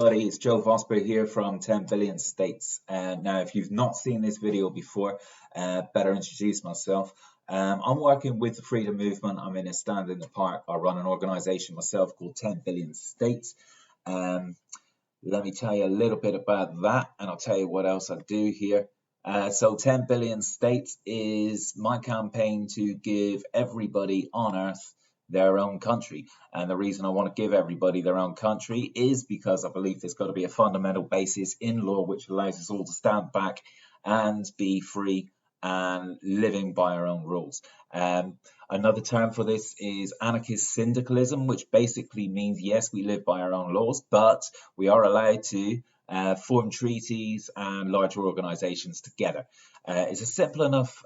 Buddy, it's Joe Vosper here from 10 Billion States. Now, if you've not seen this video before, better introduce myself. I'm working with the Freedom Movement. I'm in a stand in the park. I run an organization myself called 10 Billion States. Um, Let me tell you a little bit about that, and I'll tell you what else I do here. So 10 Billion States is my campaign to give everybody on Earth their own country. And the reason I want to give everybody their own country is because I believe there's got to be a fundamental basis in law which allows us all to stand back and be free and living by our own rules. Another term for this is anarchist syndicalism, which basically means, yes, we live by our own laws, but we are allowed to form treaties and larger organizations together. It's a simple enough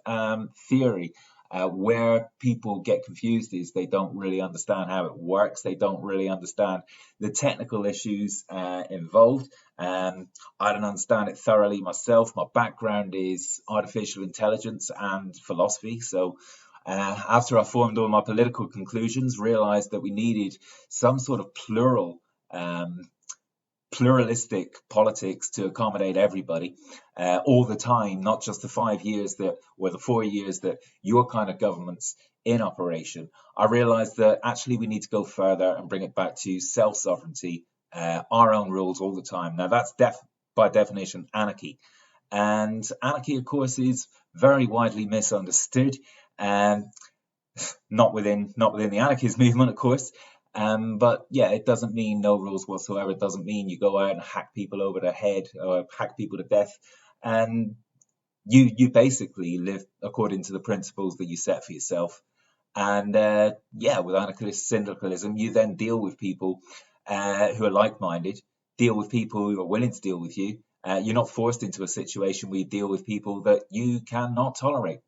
theory. Where people get confused is they don't really understand how it works. They don't really understand the technical issues involved. I don't understand it thoroughly myself. My background is artificial intelligence and philosophy. So after I formed all my political conclusions, realized that we needed some sort of pluralistic politics to accommodate everybody all the time, not just the 5 years that or the 4 years that your kind of government's in operation. I realized that actually we need to go further and bring it back to self-sovereignty, our own rules all the time. Now that's by definition anarchy, and anarchy, of course, is very widely misunderstood, and not within the anarchist movement, of course. But yeah, it doesn't mean no rules whatsoever. It doesn't mean you go out and hack people over the head or hack people to death. And you basically live according to the principles that you set for yourself. And yeah, with anarchist syndicalism, you then deal with people who are like-minded, deal with people who are willing to deal with you. You're not forced into a situation where you deal with people that you cannot tolerate.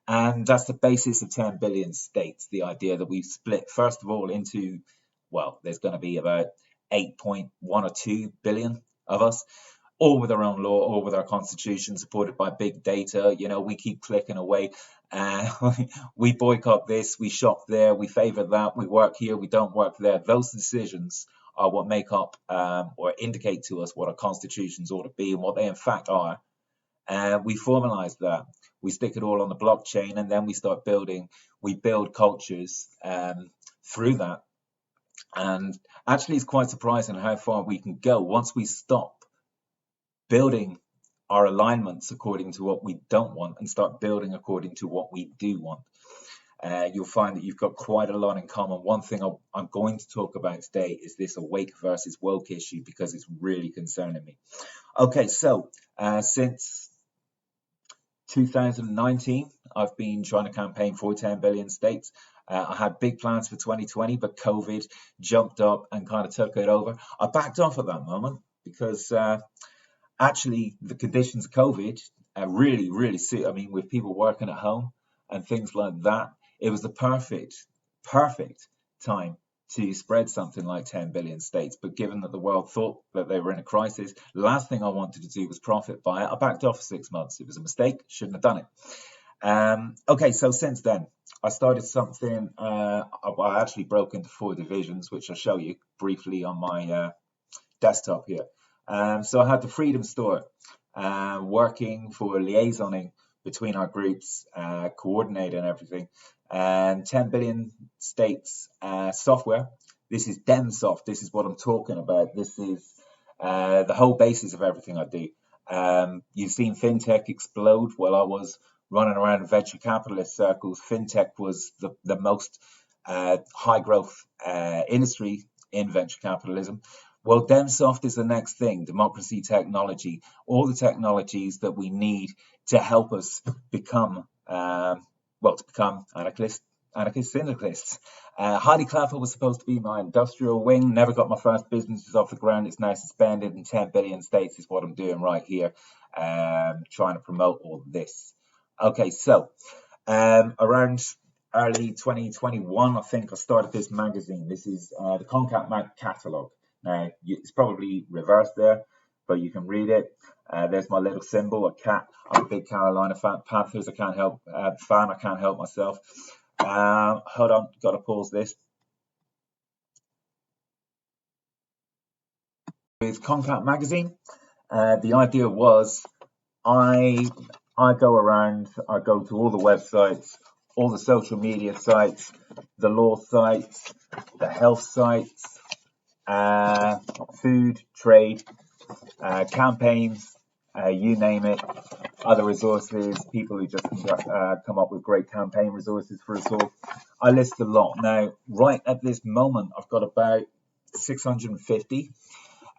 And that's the basis of 10 billion states, the idea that we've split, first of all, into, well, there's going to be about 8.1 or 2 billion of us, all with our own law, all with our constitution, supported by big data. You know, we keep clicking away. We boycott this, we shop there, we favor that, we work here, we don't work there. Those decisions are what make up or indicate to us what our constitutions ought to be and what they in fact are. We formalize that. We stick it all on the blockchain, and then we start building. We build cultures through that. And actually, it's quite surprising how far we can go once we stop building our alignments according to what we don't want and start building according to what we do want. You'll find that you've got quite a lot in common. One thing I'm going to talk about today is this awake versus woke issue, because it's really concerning me. Okay, so since 2019, I've been trying to campaign for 10 billion states. I had big plans for 2020, but COVID jumped up and kind of took it over. I backed off at that moment because actually the conditions of COVID really suit. I mean, with people working at home and things like that, it was the perfect time to spread something like 10 billion states. But given that the world thought that they were in a crisis, the last thing I wanted to do was profit by it. I backed off for 6 months. It was a mistake. Shouldn't have done it. Okay, so since then, I started something. I actually broke into 4 divisions, which I'll show you briefly on my desktop here. So I had the Freedom Store, working for liaisoning between our groups, coordinating everything. And 10 billion states software. This is DemSoft. This is what I'm talking about. This is the whole basis of everything I do. You've seen fintech explode. While I was running around in venture capitalist circles, fintech was the most high growth industry in venture capitalism. Well, DemSoft is the next thing, democracy technology, all the technologies that we need to help us become anarchist syndicalists. Heidi Klapper was supposed to be my industrial wing, never got my first businesses off the ground. It's now suspended, and 10 billion states is what I'm doing right here, trying to promote all of this. Okay, so around early 2021, I think I started this magazine. This is the Concat Mag Catalogue. Now, it's probably reversed there, but you can read it. There's my little symbol, a cat. I'm a big Carolina fan. Panthers, I can't help myself. Hold on, got to pause this. with Concat Magazine. The idea was I go around, I go to all the websites, all the social media sites, the law sites, the health sites, food, trade, campaigns, you name it, other resources, people who just come up with great campaign resources for us all. I list a lot. Now, right at this moment, I've got about 650.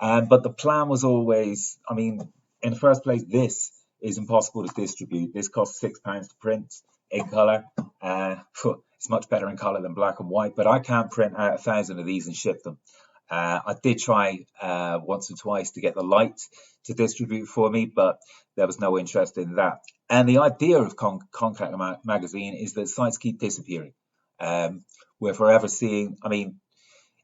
But the plan was always, I mean, in the first place, this is impossible to distribute. This costs £6 to print in colour. It's much better in colour than black and white, but I can't print out 1,000 of these and ship them. I did try once or twice to get the Light to distribute for me, but there was no interest in that. And the idea of Concat Magazine is that sites keep disappearing. We're forever seeing, I mean,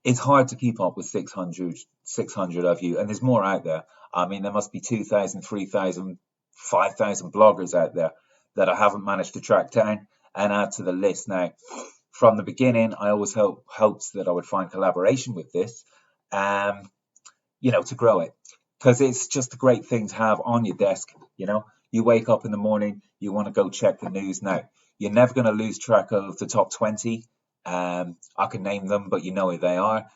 it's hard to keep up with 600 of you, and there's more out there. I mean, there must be 2,000, 3,000, 5,000 bloggers out there that I haven't managed to track down and add to the list. Now, from the beginning, I always hoped that I would find collaboration with this, to grow it, because it's just a great thing to have on your desk. You wake up in the morning, you want to go check the news. Now, you're never going to lose track of the top 20. I can name them, but you know who they are.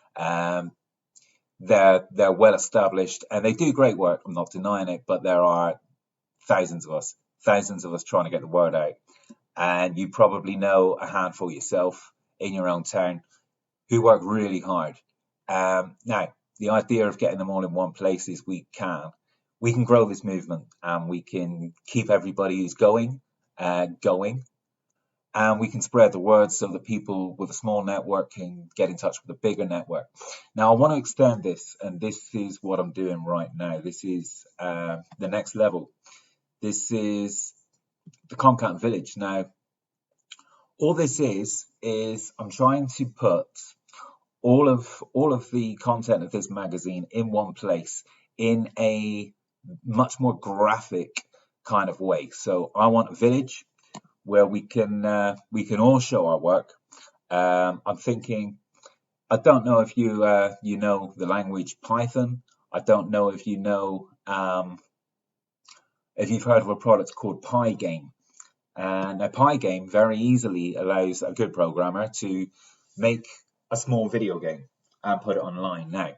They're well established and they do great work. I'm not denying it, but there are thousands of us trying to get the word out. And you probably know a handful yourself in your own town who work really hard. Now, the idea of getting them all in one place is we can grow this movement and we can keep everybody who's going, and we can spread the word so that people with a small network can get in touch with a bigger network. Now, I want to extend this, and this is what I'm doing right now. This is the next level. This is the Concat Village. Now, all this is I'm trying to put all of the content of this magazine in one place in a much more graphic kind of way. So I want a village where we can all show our work. I'm thinking, I don't know if you know the language Python. I don't know if you know if you've heard of a product called Pygame. And a Pygame very easily allows a good programmer to make a small video game and put it online. Now,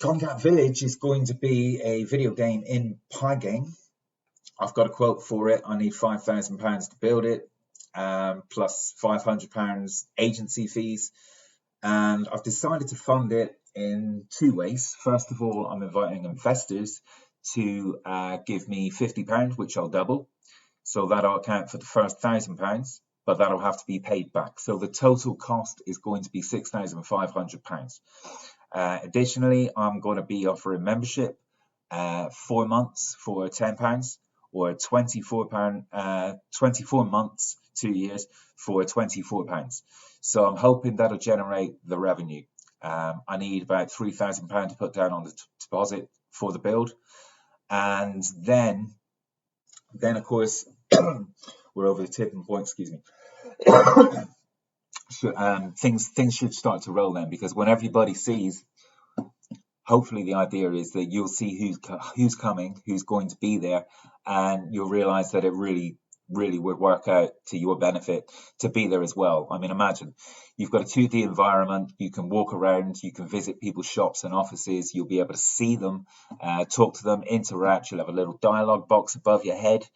Concat Village is going to be a video game in Pygame. I've got a quote for it. I need £5,000 to build it, plus £500 agency fees. And I've decided to fund it in two ways. First of all, I'm inviting investors to give me £50, which I'll double. So that'll account for the first £1,000, but that'll have to be paid back. So the total cost is going to be £6,500. Additionally, I'm going to be offering membership 4 months for £10, or 24 months, 2 years for £24. So I'm hoping that'll generate the revenue. I need about £3,000 to put down on the deposit for the build, and then of course we're over the tipping point. Excuse me. So, things should start to roll then, because when everybody sees, hopefully the idea is that you'll see who's coming, who's going to be there, and you'll realize that it really would work out to your benefit to be there as well. I mean, imagine you've got a 2D environment, you can walk around, you can visit people's shops and offices, you'll be able to see them, talk to them, interact, you'll have a little dialogue box above your head,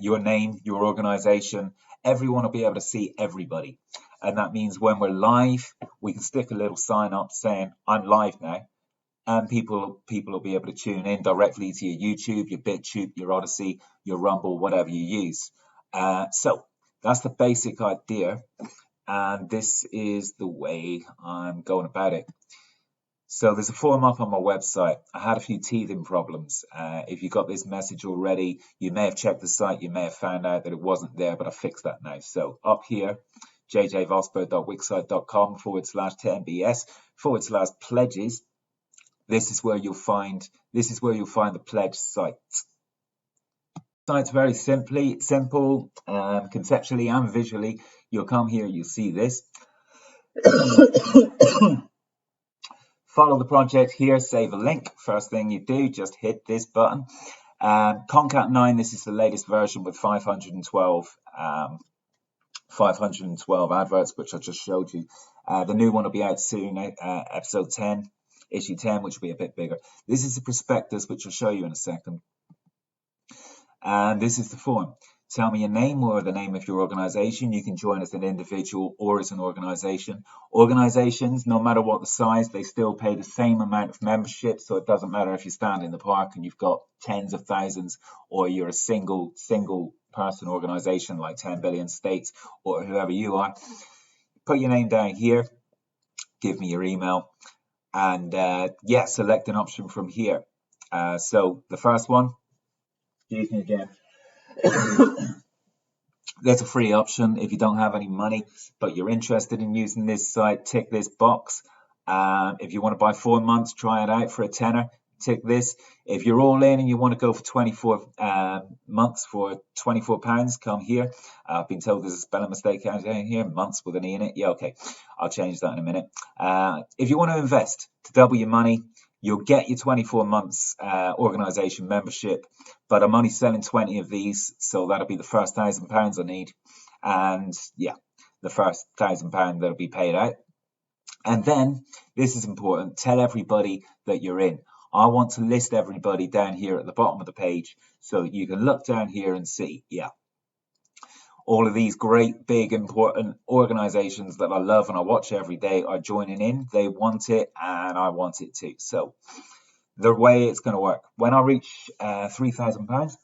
your name, your organization, everyone will be able to see everybody. And that means when we're live, we can stick a little sign up saying, I'm live now. And people will be able to tune in directly to your YouTube, your BitTube, your Odyssey, your Rumble, whatever you use. So that's the basic idea, and this is the way I'm going about it. So there's a form up on my website. I had a few teething problems. If you got this message already, you may have checked the site, you may have found out that it wasn't there, but I fixed that now. So up here, jjvosper.wixsite.com/10bs/pledges. This is where you'll find the pledge site. Site's very simple, conceptually and visually. You'll come here, you'll see this. follow the project here, save a link. First thing you do, just hit this button. Concat 9, this is the latest version with 512 adverts, which I just showed you. The new one will be out soon, episode 10, issue 10, which will be a bit bigger. This is the prospectus, which I'll show you in a second. And this is the form. Tell me your name or the name of your organization. You can join as an individual or as an organization. Organizations, no matter what the size, they still pay the same amount of membership. So it doesn't matter if you stand in the park and you've got tens of thousands, or you're a single person organization like 10 billion states, or whoever you are. Put your name down here. Give me your email. And select an option from here. So the first one, excuse me again. There's a free option. If you don't have any money but you're interested in using this site, tick this box. If you want to buy 4 months, try it out for a tenner, tick this. If you're all in and you want to go for 24 months for £24, come here. I've been told there's a spelling mistake out here, months with an E in it. Yeah, okay, I'll change that in a minute. If you want to invest to double your money, you'll get your 24 months organization membership, but I'm only selling 20 of these, so that'll be the first £1,000 I need. And yeah, the first £1,000 that'll be paid out. And then, this is important, tell everybody that you're in. I want to list everybody down here at the bottom of the page so that you can look down here and see, yeah, all of these great, big, important organizations that I love and I watch every day are joining in. They want it and I want it too. So the way it's going to work, when I reach £3,000,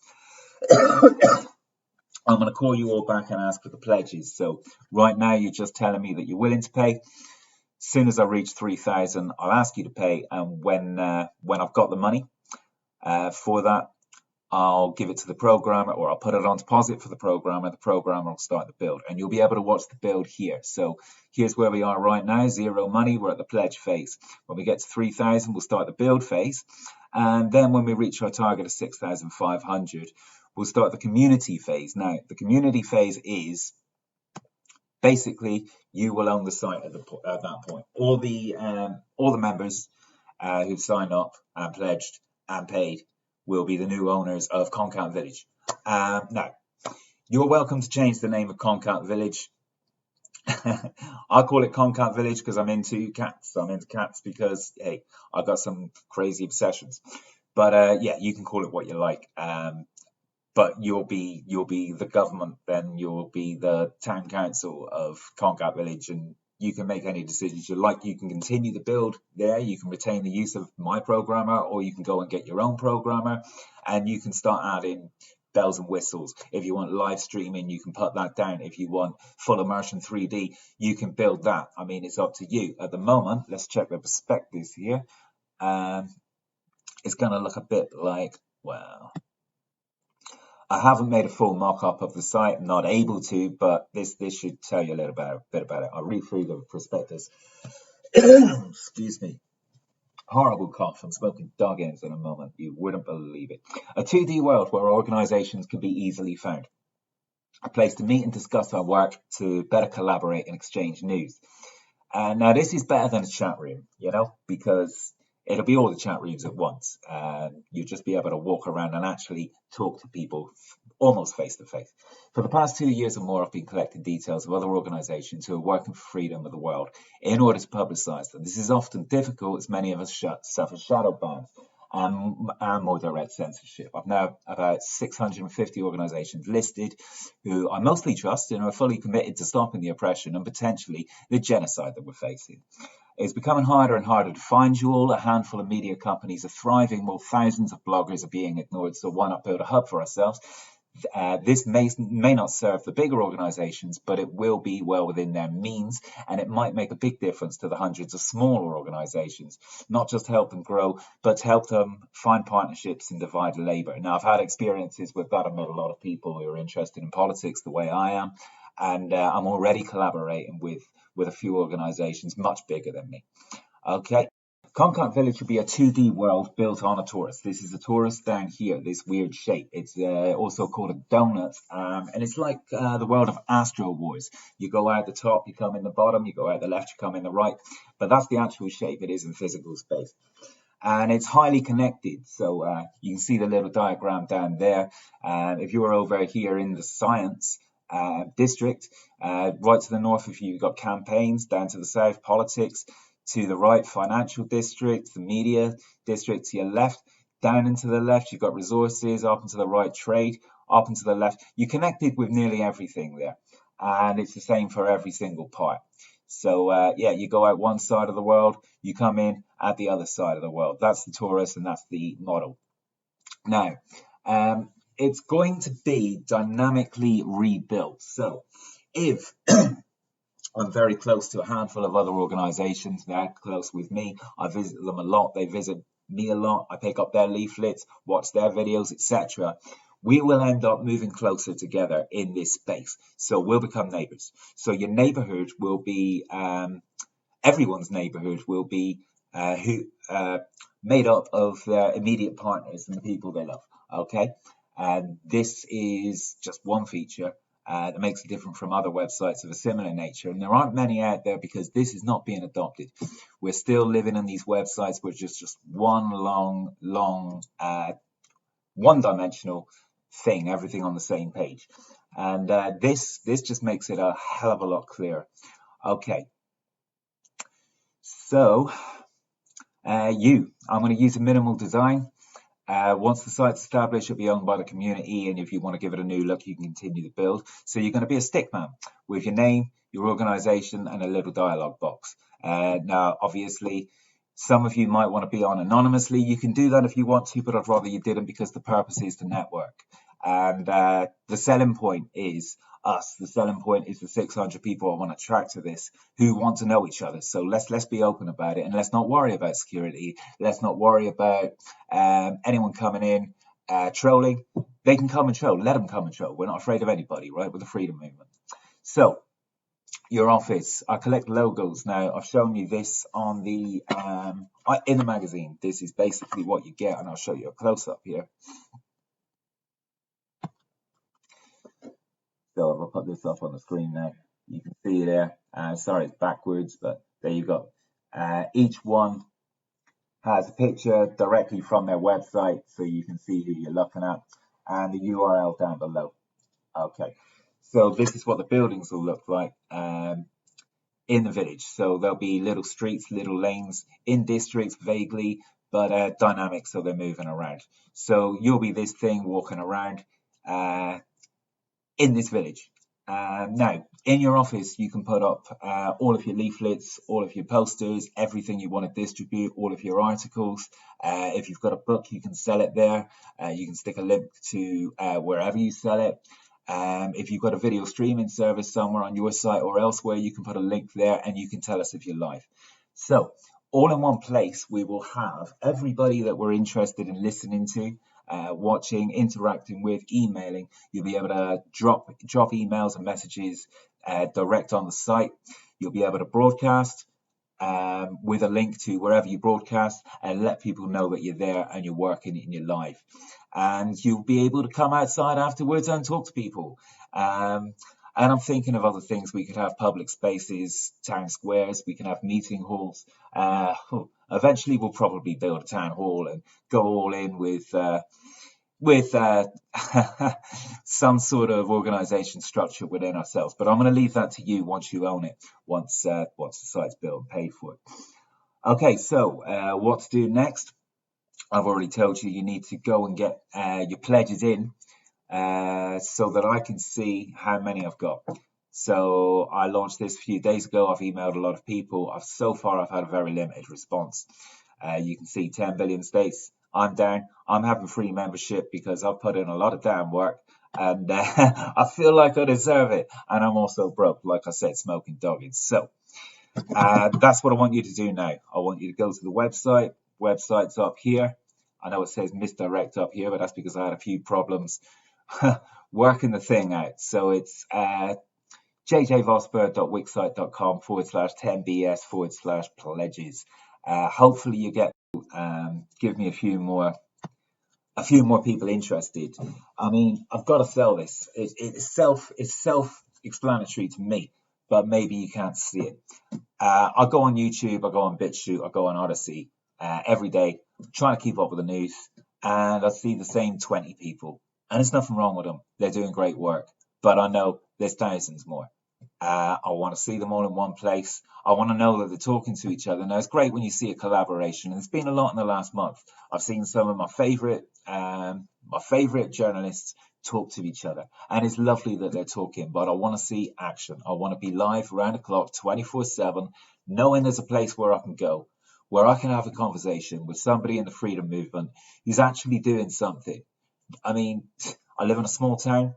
I'm going to call you all back and ask for the pledges. So right now you're just telling me that you're willing to pay. As soon as I reach 3,000, I'll ask you to pay. And when I've got the money for that, I'll give it to the programmer, or I'll put it on deposit for the programmer. The programmer will start the build, and you'll be able to watch the build here. So here's where we are right now, zero money. We're at the pledge phase. When we get to 3,000, we'll start the build phase. And then when we reach our target of 6,500, we'll start the community phase. Now, the community phase is basically you will own the site at that point. All the members who've signed up and pledged and paid will be the new owners of Concat Village. Now, you're welcome to change the name of Concat Village. I call it Concat Village because I'm into cats. I'm into cats because, hey, I've got some crazy obsessions. But yeah, you can call it what you like. But you'll be the government, then you'll be the town council of Concat Village, and you can make any decisions you like. You can continue the build there. You can retain the use of my programmer, or you can go and get your own programmer, and you can start adding bells and whistles. If you want live streaming, you can put that down. If you want full immersion 3D, you can build that. I mean, it's up to you. At the moment, let's check the prospectus here. It's going to look a bit like, well, I haven't made a full mock-up of the site. I'm not able to, but this should tell you a little bit about it. I'll read through the prospectus. Excuse me. Horrible cough. I'm smoking dog ends in a moment. You wouldn't believe it. A 2D world where organizations can be easily found. A place to meet and discuss our work, to better collaborate and exchange news. And now this is better than a chat room, because it'll be all the chat rooms at once. You'll just be able to walk around and actually talk to people almost face to face. For the past 2 years or more, I've been collecting details of other organizations who are working for freedom of the world in order to publicize them. This is often difficult, as many of us suffer shadow bans and more direct censorship. I've now about 650 organizations listed who I mostly trust and are fully committed to stopping the oppression and potentially the genocide that we're facing. It's becoming harder and harder to find you all. A handful of media companies are thriving while thousands of bloggers are being ignored. So why not build a hub for ourselves? This may not serve the bigger organizations, but it will be well within their means, and it might make a big difference to the hundreds of smaller organizations, not just help them grow, but to help them find partnerships and divide labor. Now, I've had experiences with that. I've met a lot of people who are interested in politics the way I am, and I'm already collaborating with a few organizations much bigger than me. Okay. Concat Village would be a 2D world built on a torus. This is a torus down here, this weird shape. It's also called a donut, and it's like the world of Astro Wars. You go out the top, you come in the bottom, you go out the left, you come in the right, but that's the actual shape it is in physical space. And it's highly connected, so you can see the little diagram down there. If you were over here in the science district, right to the north of you, you've got campaigns, down to the south, politics, to the right, financial district, the media district, to your left, down and to the left, you've got resources, up and to the right, trade, up and to the left. You're connected with nearly everything there, and it's the same for every single part. So yeah, you go out one side of the world, you come in at the other side of the world. That's the torus, and that's the model. Now, it's going to be dynamically rebuilt. So if I'm very close to a handful of other organizations, they're close with me, I visit them a lot, they visit me a lot, I pick up their leaflets, watch their videos, etc. We will end up moving closer together in this space. So we'll become neighbors. So your neighborhood will be, everyone's neighborhood will be made up of their immediate partners and the people they love. Okay, and this is just one feature that makes it different from other websites of a similar nature. And there aren't many out there because this is not being adopted. We're still living in these websites which is just one long, one-dimensional thing, everything on the same page. And this just makes it a hell of a lot clearer. Okay, so I'm going to use a minimal design. Once the site's established, it'll be owned by the community, and if you want to give it a new look, you can continue to build. So you're going to be a stickman with your name, your organization, and a little dialog box. Now, obviously, some of you might want to be on anonymously. You can do that if you want to, but I'd rather you didn't because the purpose is to network. And the selling point is us. The selling point is the 600 people I want to attract to this who want to know each other. So let's be open about it, and let's not worry about security. Let's not worry about anyone coming in trolling. They can come and troll. Let them come and troll. We're not afraid of anybody, right? With the freedom movement. So your office. I collect logos now. I've shown you this on the in the magazine. This is basically what you get, and I'll show you a close up here. So if I put this up on the screen now, you can see it there. Sorry, it's backwards, but there you go. Each one has a picture directly from their website, so you can see who you're looking at, and the URL down below. Okay, so this is what the buildings will look like in the village. So there'll be little streets, little lanes in districts vaguely, but dynamic, so they're moving around. So you'll be this thing walking around in this village. Now, in your office, you can put up all of your leaflets, all of your posters, everything you want to distribute, all of your articles. If you've got a book, you can sell it there. You can stick a link to wherever you sell it. If you've got a video streaming service somewhere on your site or elsewhere, you can put a link there and you can tell us if you're live. So, all in one place, we will have everybody that we're interested in listening to, watching, interacting with, emailing. You'll be able to drop emails and messages direct on the site. You'll be able to broadcast with a link to wherever you broadcast and let people know that you're there and you're working and you're live. And you'll be able to come outside afterwards and talk to people. And I'm thinking of other things. We could have public spaces, town squares. We can have meeting halls. Eventually, we'll probably build a town hall and go all in with some sort of organization structure within ourselves. But I'm going to leave that to you once you own it, once the site's built and paid for it. Okay, so what to do next? I've already told you need to go and get your pledges in. So that I can see how many I've got. So I launched this a few days ago. I've emailed a lot of people. So far I've had a very limited response. You can see 10 billion states. I'm down. I'm having free membership because I've put in a lot of damn work and I feel like I deserve it. And I'm also broke, like I said, smoking doggies. So that's what I want you to do now. I want you to go to the website. Website's up here. I know it says misdirect up here, but that's because I had a few problems working the thing out. So it's jjvosper.wixsite.com/10bs/pledges. Hopefully you get give me a few more people interested. I mean, I've got to sell this. It's self-explanatory to me, but maybe you can't see it. I go on YouTube, I go on BitChute, I go on Odyssey every day, trying to keep up with the news, and I see the same 20 people, and there's nothing wrong with them. They're doing great work, but I know there's thousands more. I want to see them all in one place. I want to know that they're talking to each other. Now, it's great when you see a collaboration, and there's been a lot in the last month. I've seen some of my favorite journalists talk to each other, and it's lovely that they're talking. But I want to see action. I want to be live around the clock, 24/7, knowing there's a place where I can go, where I can have a conversation with somebody in the freedom movement who's actually doing something. I mean, I live in a small town.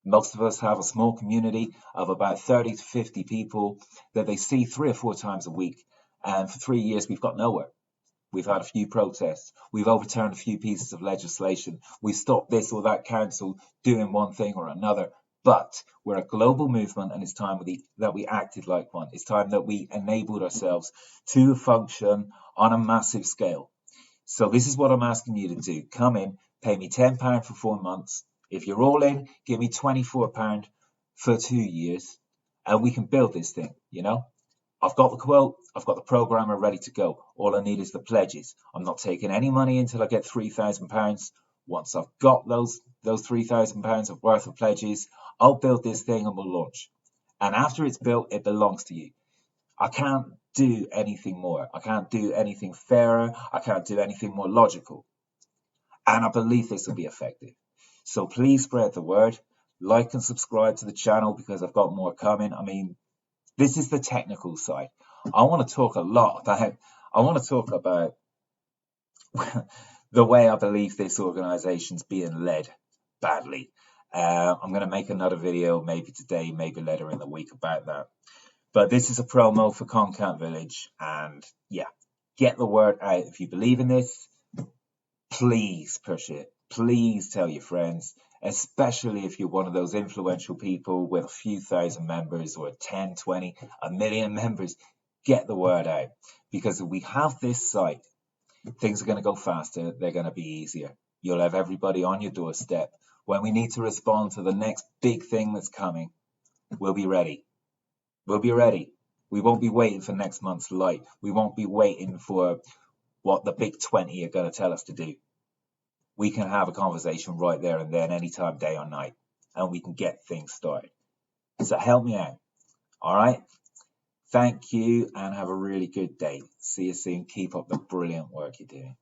Most of us have a small community of about 30 to 50 people that they see 3 or 4 times a week. And for 3 years, we've got nowhere. We've had a few protests. We've overturned a few pieces of legislation. We've stopped this or that council doing one thing or another. But we're a global movement, and it's time that we acted like one. It's time that we enabled ourselves to function on a massive scale. So this is what I'm asking you to do. Come in, pay me £10 for 4 months. If you're all in, give me £24 for 2 years, and we can build this thing, I've got the quote, I've got the programmer ready to go. All I need is the pledges. I'm not taking any money until I get £3,000. Once I've got those £3,000 of worth of pledges, I'll build this thing and we'll launch. And after it's built, it belongs to you. I can't do anything more. I can't do anything fairer. I can't do anything more logical. And I believe this will be effective. So please spread the word. Like and subscribe to the channel because I've got more coming. I mean, this is the technical side. I want to talk about the way I believe this organization's being led badly. I'm going to make another video maybe today, maybe later in the week about that. But this is a promo for Concat Village, and yeah, get the word out. If you believe in this, please push it. Please tell your friends, especially if you're one of those influential people with a few thousand members or 10, 20, a million members. Get the word out, because if we have this site, things are going to go faster. They're going to be easier. You'll have everybody on your doorstep. When we need to respond to the next big thing that's coming, we'll be ready. We'll be ready. We won't be waiting for next month's light. We won't be waiting for what the big 20 are going to tell us to do. We can have a conversation right there and then, anytime, day or night, and we can get things started. So help me out. All right. Thank you and have a really good day. See you soon. Keep up the brilliant work you're doing.